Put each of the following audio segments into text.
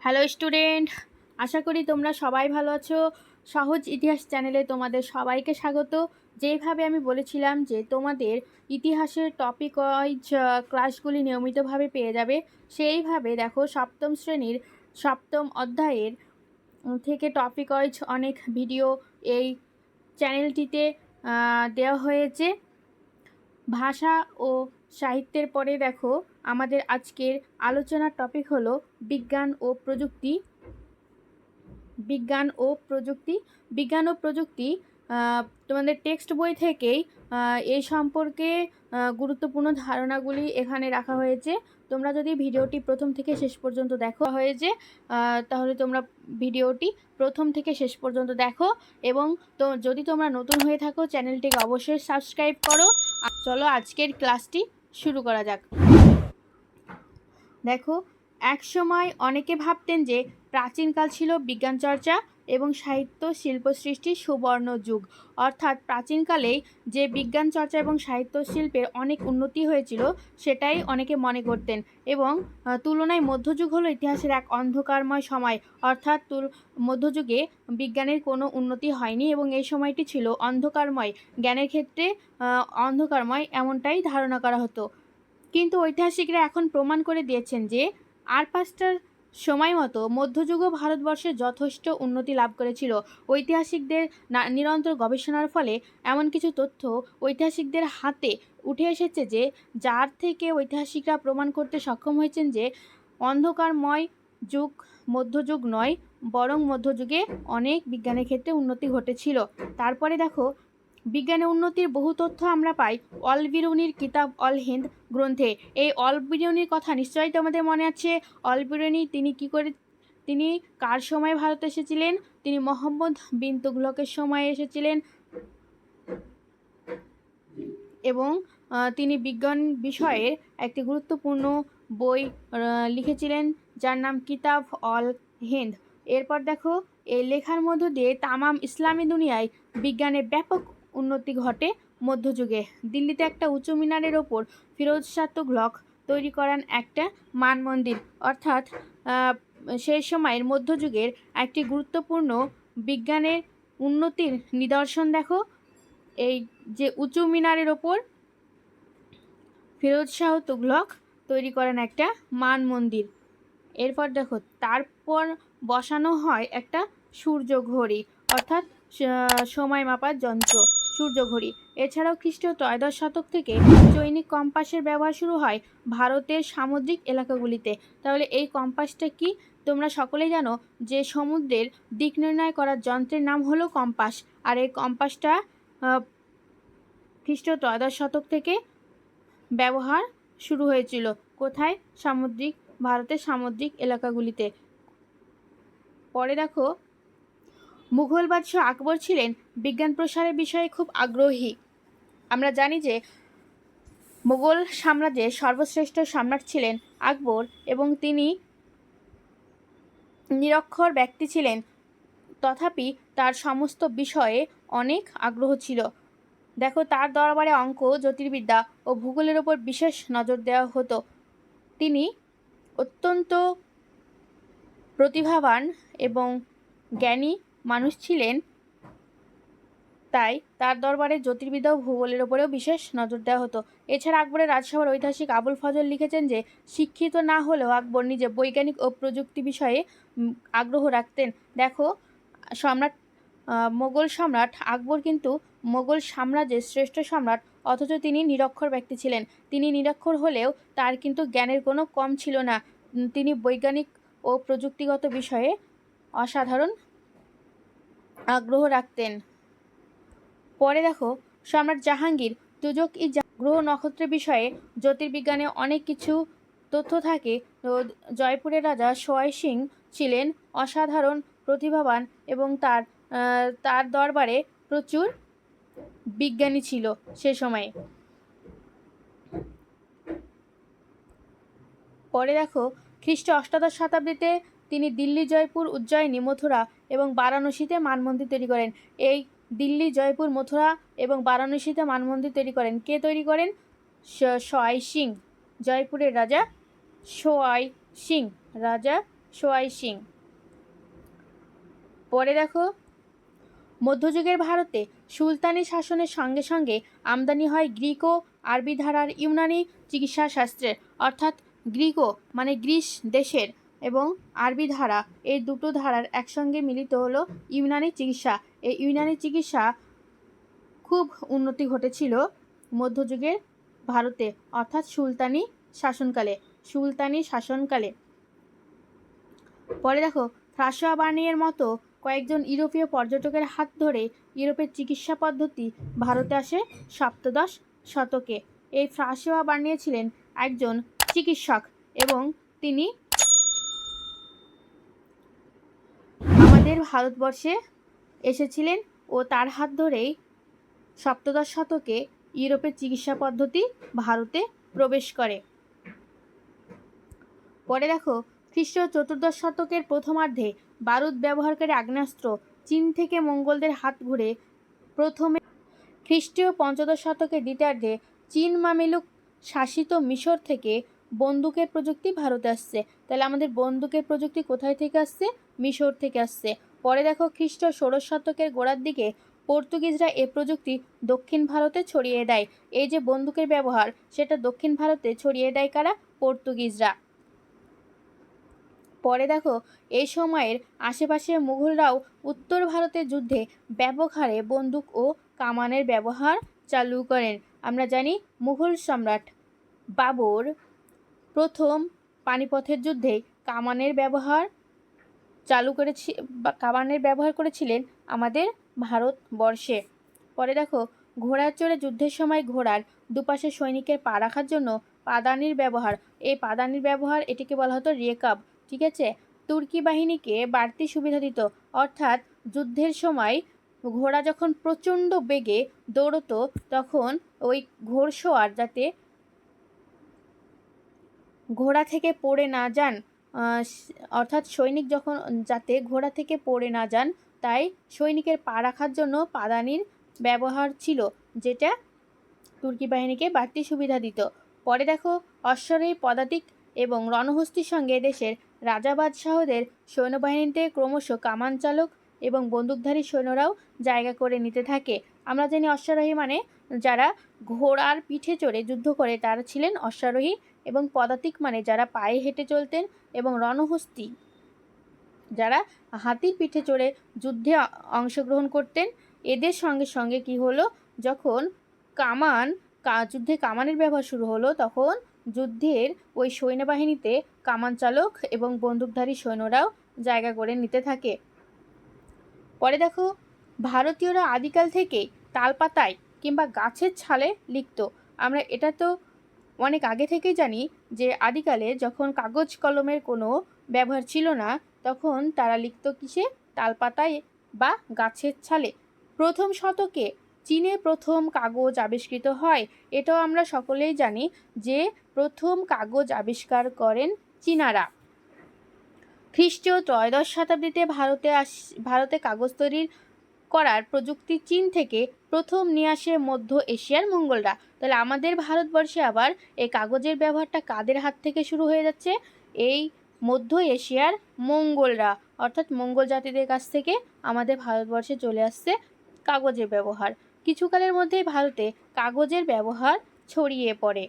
Hello student, আশা করি তোমরা সবাই ভালো আছো। সহজ ইতিহাস চ্যানেলে তোমাদের সবাইকে স্বাগত। যেভাবে আমি বলেছিলাম যে তোমাদের ইতিহাসের টপিক ওয়াইজ ক্লাসগুলি নিয়মিতভাবে পেয়ে যাবে, সেইভাবে দেখো সপ্তম শ্রেণীর সপ্তম অধ্যায়ের থেকে টপিক ওয়াইজ অনেক ভিডিও এই চ্যানেলটিতে দেওয়া হয়েছে। ভাষা ও সাহিত্যের পরে দেখো আমাদের আজকের আলোচনার টপিক হলো বিজ্ঞান ও প্রযুক্তি। বিজ্ঞান ও প্রযুক্তি তোমাদের টেক্সট বই থেকেই এই সম্পর্কে গুরুত্বপূর্ণ ধারণাগুলি এখানে রাখা হয়েছে। তোমরা যদি ভিডিওটি প্রথম থেকে শেষ পর্যন্ত দেখো হয়েছে তাহলে তোমরা ভিডিওটি প্রথম থেকে শেষ পর্যন্ত দেখো, এবং তো যদি তোমরা নতুন হয়ে থাকো চ্যানেলটিকে অবশ্যই সাবস্ক্রাইব করো। চলো আজকের ক্লাসটি শুরু করা যাক। দেখো, এক সময় অনেকে ভাবতেন যে প্রাচীনকাল ছিল বিজ্ঞান চর্চা এবং সাহিত্য শিল্প সৃষ্টির সুবর্ণ যুগ। অর্থাৎ প্রাচীনকালেই যে বিজ্ঞান চর্চা এবং সাহিত্য শিল্পের অনেক উন্নতি হয়েছিল সেটাই অনেকে মনে করতেন, এবং তুলনায় মধ্যযুগ হলো ইতিহাসের এক অন্ধকারময় সময়। অর্থাৎ মধ্যযুগে বিজ্ঞানের কোনো উন্নতি হয়নি এবং এই সময়টি ছিল অন্ধকারময়, জ্ঞানের ক্ষেত্রে অন্ধকারময় এমনটাই ধারণা করা হতো। কিন্তু ঐতিহাসিকরা এখন প্রমাণ করে দিয়েছেন যে আর 5টার সময় মতো মধ্যযুগও ভারতবর্ষে যথেষ্ট উন্নতি লাভ করেছিল। ঐতিহাসিকদের নিরন্তর গবেষণার ফলে এমন কিছু তথ্য ঐতিহাসিকদের হাতে উঠে এসেছে যে যার থেকে ঐতিহাসিকরা প্রমাণ করতে সক্ষম হয়েছেন যে অন্ধকারময় যুগ মধ্যযুগ নয়, বরং মধ্যযুগে অনেক বিজ্ঞানের ক্ষেত্রে উন্নতি ঘটেছিল। তারপরে দেখো, বিজ্ঞানের উন্নতির বহু তথ্য আমরা পাই অল বিরুনির কিতাব অল হিন্দ গ্রন্থে। এই অল বিরুনির কথা নিশ্চয়ই তোমাদের মনে আছে। অল বিরুনি তিনি কার সময় ভারতে এসেছিলেন? তিনি মোহাম্মদ বিন তুগলকের সময় এসেছিলেন এবং তিনি বিজ্ঞান বিষয়ে একটি গুরুত্বপূর্ণ বই লিখেছিলেন যার নাম কিতাব অল হিন্দ। এরপর দেখো, এই লেখার মধ্য দিয়ে তামাম ইসলামী দুনিয়ায় বিজ্ঞানের ব্যাপক উন্নতি ঘটে মধ্যযুগে। দিল্লিতে একটা উঁচু মিনারের ওপর ফিরোজ শাহ তুগলক তৈরি করান একটা মান মন্দির। অর্থাৎ সেই সময়ের মধ্যযুগের একটি গুরুত্বপূর্ণ বিজ্ঞানের উন্নতির নিদর্শন দেখো, এই যে উঁচু মিনারের ওপর ফিরোজ শাহ তুগলক তৈরি করেন একটা মান মন্দির। এরপর দেখো, তারপর বসানো হয় একটা সূর্য ঘড়ি, অর্থাৎ সময় মাপার যন্ত্র সূর্য ঘড়ি। এছাড়াও খ্রিস্টীয় ত্রয়োদশ শতক থেকে চৈনিক কম্পাসের ব্যবহার শুরু হয় ভারতের সামুদ্রিক এলাকাগুলিতে। তাহলে এই কম্পাসটা কি? তোমরা সকলেই জানো যে সমুদ্রের দিক নির্ণয় করার যন্ত্রের নাম হলো কম্পাস, আর এই কম্পাসটা খ্রিস্টীয় ত্রয়োদশ শতক থেকে ব্যবহার শুরু হয়েছিল। কোথায়? ভারতের সামুদ্রিক এলাকাগুলিতে। পরে দেখো, মুঘল বাদশাহ আকবর ছিলেন বিজ্ঞান প্রসারের বিষয়ে খুব আগ্রহী। আমরা জানি যে মুঘল সাম্রাজ্যের সর্বশ্রেষ্ঠ সম্রাট ছিলেন আকবর এবং তিনি নিরক্ষর ব্যক্তি ছিলেন, তথাপি তার সমস্ত বিষয়ে অনেক আগ্রহ ছিল। দেখো, তার দরবারে অঙ্ক, জ্যোতির্বিদ্যা ও ভূগোলের ওপর বিশেষ নজর দেওয়া হতো। তিনি অত্যন্ত প্রতিভাবান এবং জ্ঞানী মানুষ ছিলেন, তাই তার দরবারে জ্যোতির্বিদ্যা ও ভূগোলের ওপরেও বিশেষ নজর দেওয়া হতো। এছাড়া আকবরের রাজসভার ঐতিহাসিক আবুল ফজল লিখেছেন যে শিক্ষিত না হলেও আকবর নিজে বৈজ্ঞানিক ও প্রযুক্তি বিষয়ে আগ্রহ রাখতেন। দেখো, মোগল সম্রাট আকবর কিন্তু মোগল সাম্রাজ্যের শ্রেষ্ঠ সম্রাট, অথচ তিনি নিরক্ষর ব্যক্তি ছিলেন। তিনি নিরক্ষর হলেও তার কিন্তু জ্ঞানের কোনো কম ছিল না। তিনি বৈজ্ঞানিক ও প্রযুক্তিগত বিষয়ে অসাধারণ আগ্রহ রাখতেন। পরে দেখো, সম্রাট জাহাঙ্গীর তুজক ই গ্রহ নক্ষত্রের বিষয়ে জ্যোতির্বিজ্ঞানে অনেক কিছু তথ্য থাকে। জয়পুরের রাজা সোয়াই সিং ছিলেন অসাধারণ প্রতিভাবান এবং তার দরবারে প্রচুর বিজ্ঞানী ছিল সে সময়ে। পরে দেখো, খ্রিস্ট অষ্টাদশ শতাব্দীতে তিনি দিল্লি, জয়পুর, উজ্জয়িনী, মথুরা এবং বারাণসীতে মানমন্দির তৈরি করেন। এই দিল্লি, জয়পুর, মথুরা এবং বারাণসীতে মানমন্দির তৈরি করেন। কে তৈরি করেন? সোয়াই সিং, জয়পুরের রাজা সোয়াই সিং, সোয়াইসিং। পরে দেখো, মধ্যযুগের ভারতে সুলতানি শাসনের সঙ্গে সঙ্গে আমদানি হয় গ্রিক ও আরবি ধারার ইউনানি চিকিৎসা শাস্ত্রের, অর্থাৎ গ্রিকো মানে গ্রিস দেশের এবং আরবি ধারা, এই দুটো ধারার একসঙ্গে মিলিত হলো ইউনানি চিকিৎসা। এই ইউনানি চিকিৎসা খুব উন্নতি ঘটেছিল মধ্যযুগের ভারতে, অর্থাৎ সুলতানি শাসনকালে। পরে দেখো, ফ্রাঁসোয়া বার্নিয়ের মতো কয়েকজন ইউরোপীয় পর্যটকের হাত ধরে ইউরোপের চিকিৎসা পদ্ধতি ভারতে আসে সপ্তদশ শতকে। এই ফ্রাঁসোয়া বার্নিয়ে ছিলেন একজন চিকিৎসক এবং তিনি আমাদের ভারতবর্ষে এসেছিলেন ও তার হাত ধরেই সপ্তদশ শতকে ইউরোপের চিকিৎসা পদ্ধতি ভারতে প্রবেশ করে। পরে দেখো, খ্রিস্টীয় চতুর্দশ শতকের প্রথমার্ধে বারুদ ব্যবহারকারী আগ্নেয়াস্ত্র চীন থেকে মঙ্গোলদের হাত ঘুরে প্রথমে খ্রিস্টীয় পঞ্চদশ শতকের দ্বিতীয়ার্ধে চীন মামেলুক শাসিত মিশর থেকে বন্দুকের প্রযুক্তি ভারতে আসছে। তাহলে আমাদের বন্দুকের প্রযুক্তি কোথায় থেকে আসছে? মিশর থেকে আসছে। পরে দেখো, খ্রিস্টীয় ষোড়শ শতকের গোড়ার দিকে পর্তুগিজরা এ প্রযুক্তি দক্ষিণ ভারতে ছড়িয়ে দেয়। এই যে বন্দুকের ব্যবহার, সেটা দক্ষিণ ভারতে ছড়িয়ে দেয় কারা? পর্তুগিজরা। পরে দেখো, এই সময়ের আশেপাশে মুঘলরাও উত্তর ভারতের যুদ্ধে ব্যাপক হারে বন্দুক ও কামানের ব্যবহার চালু করেন। আমরা জানি মুঘল সম্রাট বাবর প্রথম পানিপথের যুদ্ধে কামানের ব্যবহার করেছিলেন আমাদের ভারতবর্ষে। পরে দেখো, ঘোড়ার চড়ে যুদ্ধের সময় ঘোড়ার দুপাশে সৈনিকের পা রাখার জন্য পাদানির ব্যবহার, এই পাদানির ব্যবহার এটিকে বলা হতো রেকাব। ঠিক আছে, তুর্কি বাহিনীকে বাড়তি সুবিধা দিত, অর্থাৎ যুদ্ধের সময় ঘোড়া যখন প্রচণ্ড বেগে দৌড়তো তখন ওই ঘোড়সওয়ার যাতে ঘোড়া থেকে পড়ে না যান, অর্থাৎ সৈনিক যখন যাতে ঘোড়া থেকে পড়ে না যান, তাই সৈনিকের পা রাখার জন্য পাদানির ব্যবহার ছিল, যেটা তুর্কি বাহিনীকে বাড়তি সুবিধা দিত। পরে দেখো, অশ্বারোহী পদাতিক এবং রণহস্তির সঙ্গে দেশের রাজা বাদশাহদের সৈন্যবাহিনীতে ক্রমশ কামান চালক এবং বন্দুকধারী সৈন্যরাও জায়গা করে নিতে থাকে। আমরা জানি অশ্বারোহী মানে যারা ঘোড়ার পিঠে চড়ে যুদ্ধ করে তারা ছিলেন অশ্বারোহী, এবং পদাতিক মানে যারা পায়ে হেঁটে চলতেন, এবং রণহস্তি যারা হাতির পিঠে চড়ে যুদ্ধে অংশগ্রহণ করতেন। এদের সঙ্গে সঙ্গে কি হলো, যখন যুদ্ধে কামানের ব্যবহার শুরু হলো, তখন যুদ্ধের ওই সৈন্যবাহিনীতে কামান চালক এবং বন্দুকধারী সৈন্যরাও জায়গা করে নিতে থাকে। পরে দেখো, ভারতীয়রা আদিকাল থেকে তালপাতায় কিংবা গাছের ছালে লিখত। আমরা এটা তো অনেক আগে থেকেই জানি যে আদিকালে যখন কাগজ কলমের কোনো ব্যবহার ছিল না, তখন তারা লিখত কিসে? তালপাতায় বা গাছের ছালে। প্রথম শতকে চীনে প্রথম কাগজ আবিষ্কৃত হয়। এটাও আমরা সকলেই জানি যে প্রথম কাগজ আবিষ্কার করেন চীনারা। খ্রিস্টীয় ত্রয়োদশ শতাব্দীতে ভারতে কাগজ তৈরির করার প্রযুক্তি চীন থেকে প্রথম নিয়ে আসে মধ্য এশিয়ার মঙ্গোলরা। তাহলে আমাদের ভারতবর্ষে আবার এই কাগজের ব্যবহারটা কাদের হাত থেকে শুরু হয়ে যাচ্ছে? এই মধ্য এশিয়ার মঙ্গোলরা, অর্থাৎ মঙ্গোল জাতিদের কাছ থেকে আমাদের ভারতবর্ষে চলে আসছে কাগজের ব্যবহার। কিছুকালের মধ্যেই ভারতে কাগজের ব্যবহার ছড়িয়ে পড়ে।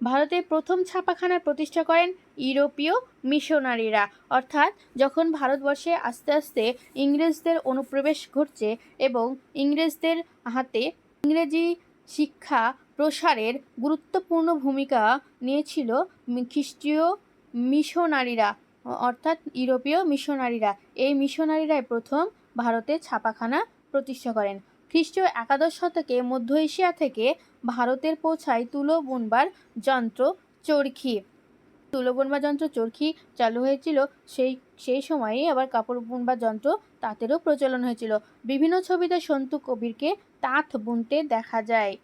ভারতের প্রথম ছাপাখানা প্রতিষ্ঠা করেন ইউরোপীয় মিশনারিরা, অর্থাৎ যখন ভারতবর্ষে আস্তে আস্তে ইংরেজদের অনুপ্রবেশ ঘটছে এবং ইংরেজদের হাতে ইংরেজি শিক্ষা প্রসারের গুরুত্বপূর্ণ ভূমিকা নিয়েছিল খ্রিস্টীয় মিশনারিরা, অর্থাৎ ইউরোপীয় মিশনারিরা। এই মিশনারিরাই প্রথম ভারতে ছাপাখানা প্রতিষ্ঠা করেন। খ্রিস্টীয় একাদশ শতকে মধ্য এশিয়া থেকে ভারতের পৌঁছায় তুলো বুনবার যন্ত্র চরখি। তুলো বুনবার যন্ত্র চরখি চালু হয়েছিল, সেই সময়েই আবার কাপড় বুনবার যন্ত্র তাঁতেরও প্রচলন হয়েছিল। বিভিন্ন ছবিতে সন্তু কবিরকে তাঁত বুনতে দেখা যায়।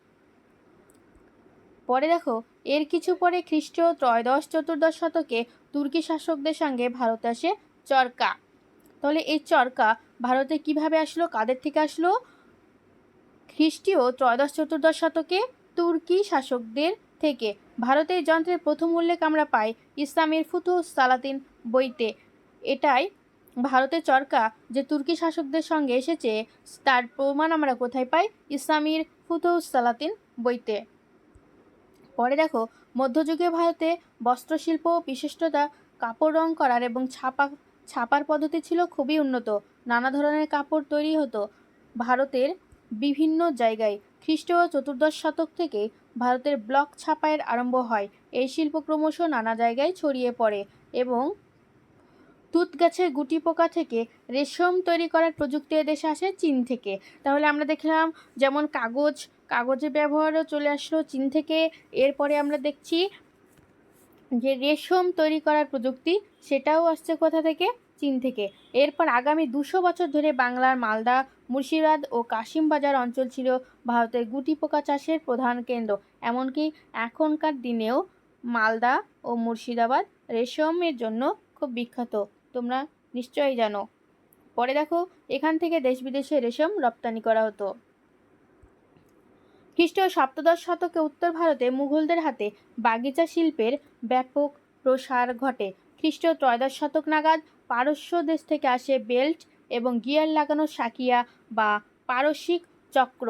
পরে দেখো, এর কিছু পরে খ্রিস্টীয় ত্রয়োদশ চতুর্দশ শতকে তুর্কি শাসকদের সঙ্গে ভারতে আসে চরকা। তাহলে এই চরকা ভারতে কিভাবে আসলো, কাদের থেকে আসলো? খ্রিস্টীয় ত্রয়োদশ চতুর্দশ শতকে তুর্কি শাসকদের থেকে। ভারতের যন্ত্রের প্রথম উল্লেখ আমরা পাই ইসলামের ফুতুহুস সালাতিন বইতে। এটাই ভারতের চরকা যে তুর্কি শাসকদের সঙ্গে এসেছে তার প্রমাণ আমরা কোথায় পাই? ইসলামের ফুতুহুস সালাতিন বইতে। পরে দেখো, মধ্যযুগীয় ভারতে বস্ত্রশিল্প বিশিষ্টতা কাপড় রং করার এবং ছাপার পদ্ধতি ছিল খুবই উন্নত। নানা ধরনের কাপড় তৈরি হতো ভারতের বিভিন্ন জায়গায়। খ্রিস্টীয় চতুর্দশ শতক থেকে ভারতের ব্লক ছাপায়ের আরম্ভ হয়। এই শিল্প ক্রমশ নানা জায়গায় ছড়িয়ে পড়ে এবং তুঁত গাছের গুটি পোকা থেকে রেশম তৈরি করার প্রযুক্তি এদেশে আসে চীন থেকে। তাহলে আমরা দেখলাম যেমন কাগজের ব্যবহারও চলে আসলো চীন থেকে। এরপরে আমরা দেখছি যে রেশম তৈরি করার প্রযুক্তি, সেটাও আসছে কোথা থেকে? চীন থেকে। এরপর আগামী 200 বছর ধরে বাংলার মালদা, মুর্শিদাবাদ ও কাশিমবাজার অঞ্চল ছিল ভারতের গুটি পোকা চাষের প্রধান কেন্দ্র। এমনকি এখনকার দিনেও মালদা ও মুর্শিদাবাদ রেশমের জন্য খুব বিখ্যাত, তোমরা নিশ্চয়ই জানো। পরে দেখো, এখান থেকে দেশ বিদেশে রেশম রপ্তানি করা হতো। খ্রিস্টীয় সপ্তদশ শতকে উত্তর ভারতে মুঘলদের হাতে বাগিচা শিল্পের ব্যাপক প্রসার ঘটে। খ্রিস্টীয় ত্রয়োদশ শতক নাগাদ পারস্য দেশ থেকে আসে বেল্ট এবং গিয়ার লাগানো সাকিয়া বা পারসিক চক্র।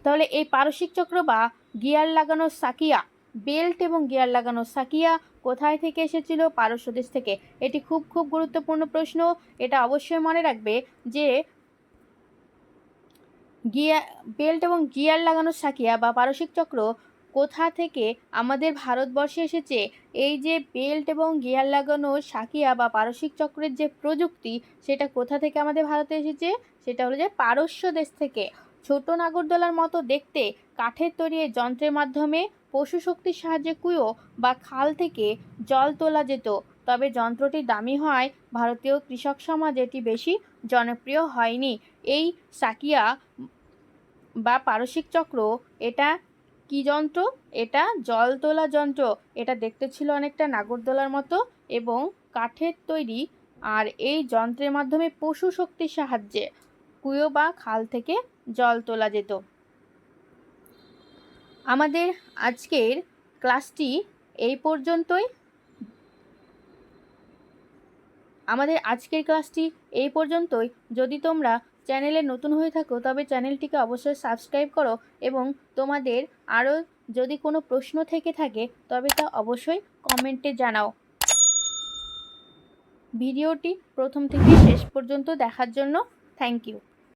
তাহলে এই পারসিক চক্র বা গিয়ার লাগানো সাকিয়া, বেল্ট এবং গিয়ার লাগানো সাকিয়া কোথায় থেকে এসেছিল? পারস্য দেশ থেকে। এটি খুব খুব গুরুত্বপূর্ণ প্রশ্ন। এটা অবশ্যই মনে রাখবে যে বেল্ট এবং গিয়ার লাগানো সাকিয়া বা পারসিক চক্র কোথা থেকে আমাদের ভারতবর্ষে এসেছে। এই যে বেল্ট এবং গিয়ার লাগানো সাকিয়া বা পারসিক চক্রের যে প্রযুক্তি, সেটা কোথা থেকে আমাদের ভারতে এসেছে? সেটা হলো যে পারস্য দেশ থেকে। ছোট নাগরদোলার মতো দেখতে কাঠের তৈরি এই যন্ত্রের মাধ্যমে পশু শক্তির সাহায্যে কুয়ো বা খাল থেকে জল তোলা যেত। তবে যন্ত্রটি দামি হয় ভারতীয় কৃষক সমাজ এটি বেশি জনপ্রিয় হয়নি। এই সাকিয়া বা পারসিক চক্র এটা কি যন্ত্র? এটা জল তোলা যন্ত্র। এটা দেখতে ছিল অনেকটা নাগরদোলার মতো এবং কাঠের তৈরি। আর এই যন্ত্রের মাধ্যমে পশু শক্তির সাহায্যে কুয়ো বা খাল থেকে জল তোলা যেত। আমাদের আজকের ক্লাসটি এই পর্যন্তই। যদি তোমরা চ্যানেলে নতুন হয়ে থাকো তবে চ্যানেলটিকে অবশ্যই সাবস্ক্রাইব করো এবং তোমাদের আরও যদি কোনো প্রশ্ন থেকে থাকে তবে তা অবশ্যই কমেন্টে জানাও। ভিডিওটি প্রথম থেকে শেষ পর্যন্ত দেখার জন্য থ্যাংক ইউ।